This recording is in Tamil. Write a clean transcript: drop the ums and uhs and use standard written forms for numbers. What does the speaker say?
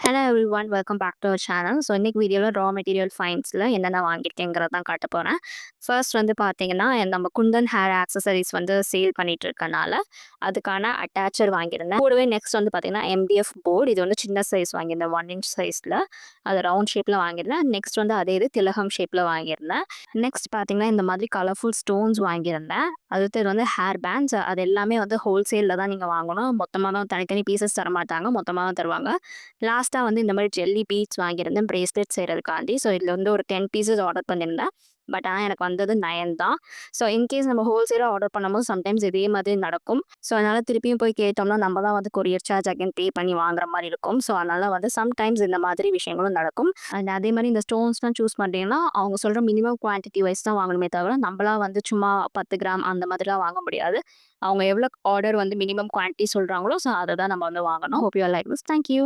Hello everyone welcome back to our channel. So இன்னைக்கு வீடியோவில் ரா மெட்டீரியல் ஃபைன்ஸில் என்னென்ன வாங்கியிருக்கேங்கிறது தான் காட்ட போகிறேன். ஃபர்ஸ்ட் வந்து பார்த்தீங்கன்னா நம்ம குந்தன் ஹேர் ஆக்சசரிஸ் வந்து சேல் பண்ணிட்டு இருக்கனால அதுக்கான அட்டாச்சர் வாங்கியிருந்தேன். கூடவே நெக்ஸ்ட் வந்து பார்த்தீங்கன்னா MDF போர்டு, இது வந்து சின்ன சைஸ் வாங்கியிருந்தேன், 1 inch சைஸில். அது ரவுண்ட் ஷேப்பில் வாங்கியிருந்தேன். நெக்ஸ்ட் வந்து அதே இது திலகம் ஷேப்பில் வாங்கியிருந்தேன். நெக்ஸ்ட் பார்த்தீங்கன்னா இந்த மாதிரி கலர்ஃபுல் ஸ்டோன்ஸ் வாங்கியிருந்தேன். அடுத்தது வந்து ஹேர் பேண்ட்ஸ், அது எல்லாமே வந்து ஹோல்சேலில் தான் நீங்கள் வாங்கணும். மொத்தமாக தான் தனித்தனி பீசஸ் தர மாட்டாங்க, மொத்தமாக தான் தருவாங்க. லாஸ்ட்டாக வந்து இந்த மாதிரி ஜெல்லி பீட்ஸ் வாங்கியிருந்தேன் பிரேஸ்லெட் செய்கிறதுக்காண்டி. ஸோ இதில் வந்து ஒரு 10 பீசஸ் ஆர்டர் பண்ணியிருந்தேன். பட் ஆனால் எனக்கு வந்தது 9 தான். ஸோ இன்கேஸ் நம்ம ஹோல்சேலாக ஆர்டர் பண்ணும்போது சம்டைம்ஸ் இதே மாதிரி நடக்கும். ஸோ அதனால் திருப்பியும் போய் கேட்டோம்னா நம்ம தான் வந்து கொரியர் சார்ஜ் அகைன் பே பண்ணி வாங்குற மாதிரி இருக்கும். ஸோ அதனால் வந்து சம்டைம்ஸ் இந்த மாதிரி விஷயங்களும் நடக்கும். அண்ட் அதே மாதிரி இந்த ஸ்டோன்ஸ்லாம் சூஸ் பண்ணுறீங்கன்னா அவங்க சொல்கிற மினிமம் குவான்டிட்டி வைஸ் தான் வாங்கணுமே தவிர நம்மளா வந்து சும்மா 10 கிராம் அந்த மாதிரிலாம் வாங்க முடியாது. அவங்க எவ்வளோ ஆர்டர் வந்து மினிமம் குவான்டிட்டி சொல்கிறாங்களோ ஸோ அதை தான் நம்ம வந்து வாங்கணும். Hope you like this. Thank you.